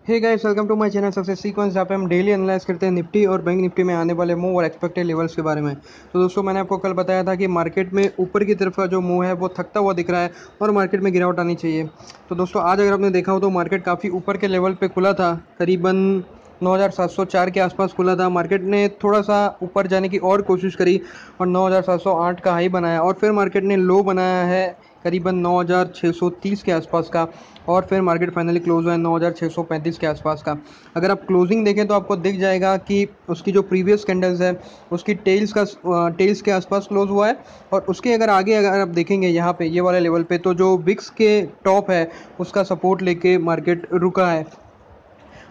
Hey guys, welcome to my channel success sequence, जहाँ पे हम डेली एनालाइज करते हैं निफ्टी और बैंक निफ्टी में आने वाले मूव और एक्सपेक्टेड लेवल्स के बारे में। तो दोस्तों, मैंने आपको कल बताया था कि मार्केट में ऊपर की तरफ का जो मूव है वो थकता हुआ दिख रहा है और मार्केट में गिरावट आनी चाहिए। तो दोस्तों, आज अगर आपने देखा हो तो मार्केट काफ़ी ऊपर के लेवल पर खुला था, करीबन 9704 के आसपास खुला था। मार्केट ने थोड़ा सा ऊपर जाने की और कोशिश करी और 9708 का हाई बनाया और फिर मार्केट ने लो बनाया है करीबन 9630 के आसपास का, और फिर मार्केट फाइनली क्लोज हुआ है 9635 के आसपास का। अगर आप क्लोजिंग देखें तो आपको दिख जाएगा कि उसकी जो प्रीवियस कैंडल्स है उसकी टेल्स के आसपास क्लोज हुआ है। और उसके अगर आगे अगर आप देखेंगे यहाँ पे ये वाले लेवल पे, तो जो विक्स के टॉप है उसका सपोर्ट लेके मार्केट रुका है।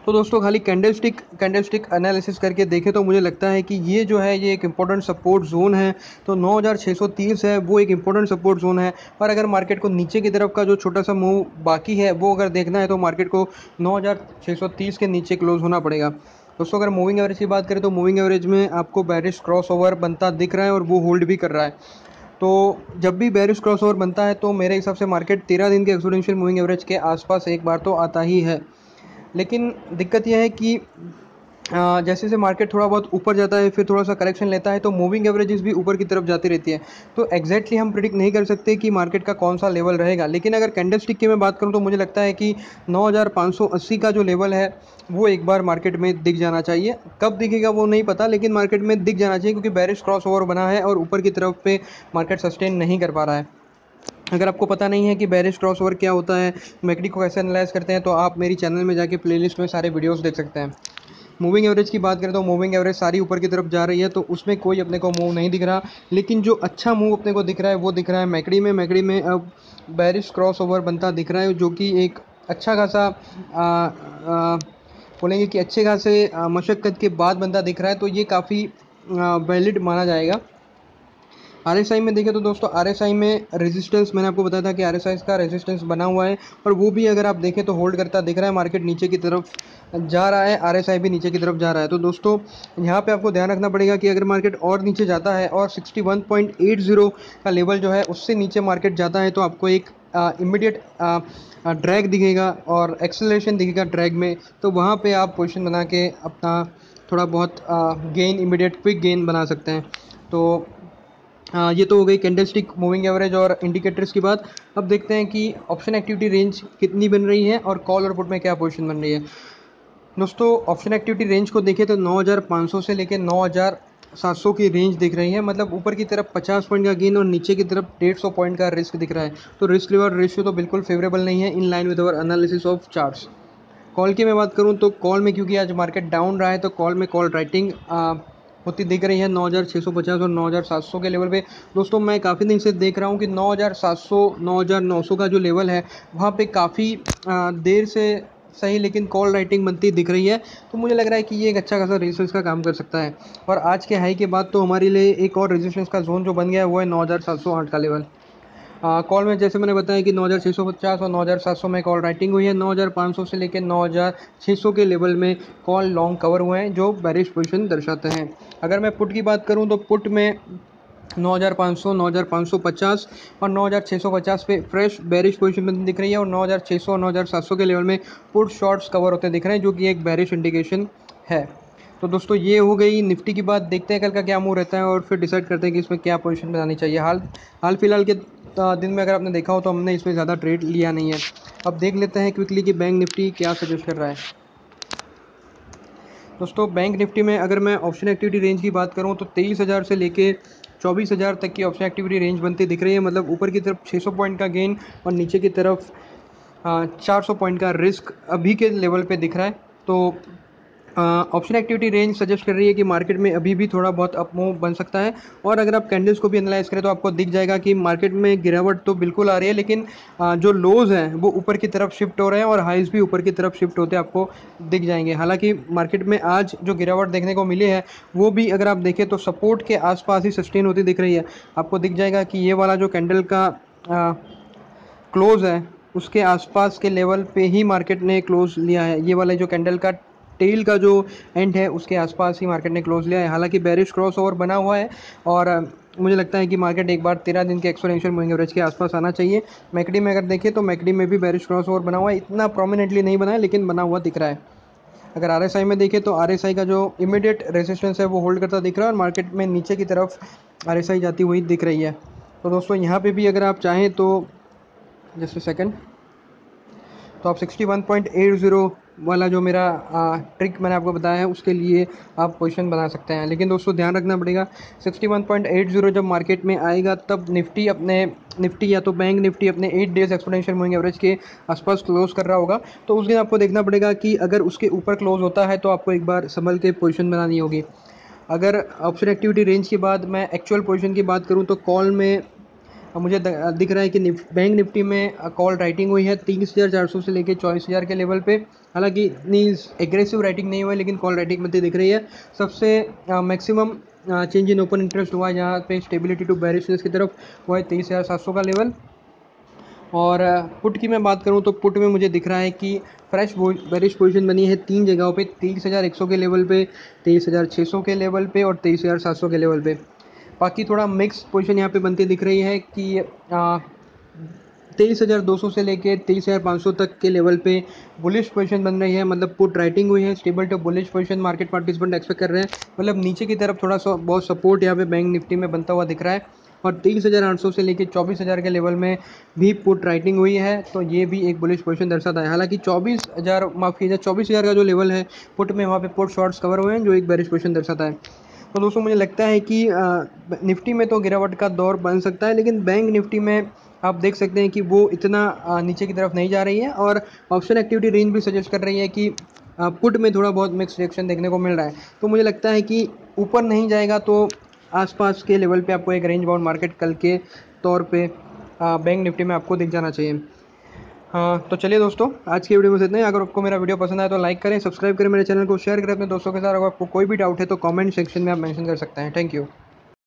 तो दोस्तों, खाली कैंडलस्टिक एनालिसिस करके देखें तो मुझे लगता है कि ये जो है ये एक इम्पोर्टेंट सपोर्ट जोन है। तो 9630 है वो एक इम्पोर्टेंट सपोर्ट जोन है। और अगर मार्केट को नीचे की तरफ का जो छोटा सा मूव बाकी है वो अगर देखना है तो मार्केट को 9630 के नीचे क्लोज होना पड़ेगा। दोस्तों, अगर मूविंग एवरेज की बात करें तो मूविंग एवरेज में आपको बेरिश क्रॉस ओवर बनता दिख रहा है और वो होल्ड भी कर रहा है। तो जब भी बेरिश क्रॉस ओवर बनता है तो मेरे हिसाब से मार्केट 13 दिन के एक्सपोनेंशियल मूविंग एवरेज के आसपास एक बार तो आता ही है। लेकिन दिक्कत यह है कि जैसे जैसे मार्केट थोड़ा बहुत ऊपर जाता है फिर थोड़ा सा करेक्शन लेता है तो मूविंग एवरेजेस भी ऊपर की तरफ जाती रहती है। तो एग्जैक्टली हम प्रिडिक्ट नहीं कर सकते कि मार्केट का कौन सा लेवल रहेगा। लेकिन अगर कैंडलस्टिक की मैं बात करूं तो मुझे लगता है कि 9580 का जो लेवल है वो एक बार मार्केट में दिख जाना चाहिए। कब दिखेगा वो नहीं पता, लेकिन मार्केट में दिख जाना चाहिए क्योंकि बेरिश क्रॉस ओवर बना है और ऊपर की तरफ पे मार्केट सस्टेन नहीं कर पा रहा है। अगर आपको पता नहीं है कि बेरिश क्रॉस ओवर क्या होता है, मैकडी को कैसे एनालाइज करते हैं, तो आप मेरी चैनल में जाके प्लेलिस्ट में सारे वीडियोस देख सकते हैं। मूविंग एवरेज की बात करें तो मूविंग एवरेज सारी ऊपर की तरफ जा रही है, तो उसमें कोई अपने को मूव नहीं दिख रहा। लेकिन जो अच्छा मूव अपने को दिख रहा है वो दिख रहा है मैकडी में अब बेरिश क्रॉस ओवर बनता दिख रहा है, जो कि एक अच्छा खासा बोलेंगे कि अच्छे खासे मशक्क़त के बाद बनता दिख रहा है। तो ये काफ़ी वैलिड माना जाएगा। आरएसआई में देखें तो दोस्तों, आरएसआई में रेजिस्टेंस मैंने आपको बताया था कि आरएसआई का रेजिस्टेंस बना हुआ है और वो भी अगर आप देखें तो होल्ड करता दिख रहा है। मार्केट नीचे की तरफ जा रहा है, आरएसआई भी नीचे की तरफ जा रहा है। तो दोस्तों, यहाँ पे आपको ध्यान रखना पड़ेगा कि अगर मार्केट और नीचे जाता है और 61.80 का लेवल जो है उससे नीचे मार्केट जाता है तो आपको एक इमीडिएट ड्रैग दिखेगा और एक्सेलरेशन दिखेगा ड्रैग में। तो वहाँ पे आप पोजीशन बना के अपना थोड़ा बहुत गेन, इमीडिएट क्विक गेन बना सकते हैं। तो ये तो हो गई कैंडलस्टिक, मूविंग एवरेज और इंडिकेटर्स की बात। अब देखते हैं कि ऑप्शन एक्टिविटी रेंज कितनी बन रही है और कॉल और पुट में क्या पोजीशन बन रही है। दोस्तों, ऑप्शन एक्टिविटी रेंज को देखें तो 9500 से लेकर 9700 की रेंज दिख रही है। मतलब ऊपर की तरफ 50 पॉइंट का गेन और नीचे की तरफ 150 पॉइंट का रिस्क दिख रहा है। तो रिस्क रिवॉर्ड रेशियो तो बिल्कुल फेवरेबल नहीं है, in line with our analysis of charts. Call की मैं बात करूं तो कॉल में, क्योंकि आज मार्केट डाउन रहा है, तो कॉल में कॉल राइटिंग होती दिख रही है 9650 और 9700 के लेवल पे। दोस्तों, मैं काफ़ी दिन से देख रहा हूं कि 9700 9900 का जो लेवल है वहां पे काफ़ी देर से सही लेकिन कॉल राइटिंग बनती दिख रही है। तो मुझे लग रहा है कि ये एक अच्छा खासा रेजिस्टेंस का काम कर सकता है। और आज के हाई के बाद तो हमारे लिए एक और रेजिस्टेंस का जोन जो बन गया है वो है 9708 का लेवल। कॉल में जैसे मैंने बताया कि 9650 और 9700 में कॉल राइटिंग हुई है। 9500 से लेकर 9600 के लेवल में कॉल लॉन्ग कवर हुए हैं जो बेरिश पोजीशन दर्शाते हैं। अगर मैं पुट की बात करूं तो पुट में 9500, 9550 और 9650 पे फ्रेश बेरिश पोजीशन बनती दिख रही है और 9600 और 9700 के लेवल में पुट शॉर्ट्स कवर होते दिख रहे हैं, जो कि एक बेरिश इंडिकेशन है। तो दोस्तों, ये हो गई निफ्टी की बात। देखते हैं कल का क्या मूव रहता है और फिर डिसाइड करते हैं कि इसमें क्या पोजीशन बनानी चाहिए। हाल फिलहाल के दिन में अगर आपने देखा हो तो हमने इसमें ज़्यादा ट्रेड लिया नहीं है। अब देख लेते हैं क्विकली कि बैंक निफ्टी क्या सजेस्ट कर रहा है। दोस्तों, बैंक निफ्टी में अगर मैं ऑप्शन एक्टिविटी रेंज की बात करूं तो 23,000 से लेके 24,000 तक की ऑप्शन एक्टिविटी रेंज बनती दिख रही है। मतलब ऊपर की तरफ 600 पॉइंट का गेन और नीचे की तरफ 400 पॉइंट का रिस्क अभी के लेवल पे दिख रहा है। तो ऑप्शन एक्टिविटी रेंज सजेस्ट कर रही है कि मार्केट में अभी भी थोड़ा बहुत अप मूव बन सकता है। और अगर आप कैंडल्स को भी एनालाइज करें तो आपको दिख जाएगा कि मार्केट में गिरावट तो बिल्कुल आ रही है, लेकिन जो लोज हैं वो ऊपर की तरफ शिफ्ट हो रहे हैं और हाइज भी ऊपर की तरफ शिफ्ट होते आपको दिख जाएंगे। हालांकि मार्केट में आज जो गिरावट देखने को मिली है वो भी अगर आप देखें तो सपोर्ट के आसपास ही सस्टेन होती दिख रही है। आपको दिख जाएगा कि ये वाला जो कैंडल का क्लोज है उसके आसपास के लेवल पे ही मार्केट ने क्लोज लिया है। ये वाला जो कैंडल का टेल का जो एंड है उसके आसपास ही मार्केट ने क्लोज लिया है। हालांकि बेरिश क्रॉस ओवर बना हुआ है और मुझे लगता है कि मार्केट एक बार 13 दिन के एक्सपोनेंशियल मूविंग एवरेज के आसपास आना चाहिए। मैकडी में अगर देखें तो मैकडी में भी बेरिश क्रॉस ओवर बना हुआ है, इतना प्रोमिनेंटली नहीं बना है लेकिन बना हुआ दिख रहा है। अगर आरएसआई में देखें तो आरएसआई का जो इमीडिएट रेजिस्टेंस है वो होल्ड करता दिख रहा है और मार्केट में नीचे की तरफ आरएसआई जाती हुई दिख रही है। तो दोस्तों यहाँ पे भी अगर आप चाहें तो जस्ट सेकंड, तो आप 61.80 वाला जो मेरा ट्रिक मैंने आपको बताया है उसके लिए आप पोजीशन बना सकते हैं। लेकिन दोस्तों ध्यान रखना पड़ेगा 61.80 जब मार्केट में आएगा तब निफ्टी या तो बैंक निफ्टी अपने 8 डेज एक्सपोनेंशियल मूविंग एवरेज के आसपास क्लोज कर रहा होगा। तो उस दिन आपको देखना पड़ेगा कि अगर उसके ऊपर क्लोज होता है तो आपको एक बार संभल के पोजीशन बनानी होगी। अगर ऑप्शन एक्टिविटी रेंज के बाद मैं एक्चुअल पोजीशन की बात करूँ तो कॉल में मुझे दिख रहा है कि बैंक निफ्टी में कॉल राइटिंग हुई है 30,400 से लेकर 24,000 के लेवल पे। हालांकि इतनी एग्रेसिव राइटिंग नहीं हुई है लेकिन कॉल राइटिंग मुझे दिख रही है। सबसे maximum change in open interest हुआ है जहाँ पे स्टेबिलिटी टू बेरिशनेस की तरफ हुआ है 23,700 का लेवल। और पुट की मैं बात करूं तो पुट में मुझे दिख रहा है कि फ्रेश बेरिश पोजीशन बनी है 3 जगहों पे, 23,100 के लेवल पे, 23,600 के लेवल पे और 23,700 के लेवल पे। बाकी थोड़ा मिक्स पोजीशन यहाँ पे बनती दिख रही है कि 23,200 से लेके 23,500 तक के लेवल पे बुलिश पोजीशन बन रही है, मतलब पुट राइटिंग हुई है, stable to bullish position market participant expect कर रहे हैं। मतलब नीचे की तरफ थोड़ा सा बहुत सपोर्ट यहाँ पे बैंक निफ्टी में बनता हुआ दिख रहा है और 23,800 से लेके 24,000 के लेवल में भी पुट राइटिंग हुई है, तो ये भी एक बुलिश पोजीशन दर्शाता है। हालांकि 24,000 माफ कीजिए 24,000 का जो लेवल है पुट में, वहाँ पे पुट शॉर्ट्स कवर हुए हैं जो एक बेरिश पोजीशन दर्शाता है। तो दोस्तों मुझे लगता है कि निफ्टी में तो गिरावट का दौर बन सकता है लेकिन बैंक निफ्टी में आप देख सकते हैं कि वो इतना नीचे की तरफ नहीं जा रही है और ऑप्शन एक्टिविटी रेंज भी सजेस्ट कर रही है कि पुट में थोड़ा बहुत मिक्स रिएक्शन देखने को मिल रहा है। तो मुझे लगता है कि ऊपर नहीं जाएगा तो आसपास के लेवल पे आपको एक रेंज बाउंड मार्केट कल के तौर पे बैंक निफ्टी में आपको दिख जाना चाहिए। हाँ तो चलिए दोस्तों, आज की वीडियो में इतना ही। अगर आपको मेरा वीडियो पसंद आया तो लाइक करें, सब्सक्राइब करें मेरे चैनल को, शेयर करें अपने दोस्तों के साथ। अगर आपको कोई भी डाउट है तो कमेंट सेक्शन में आप मेंशन कर सकते हैं। Thank you.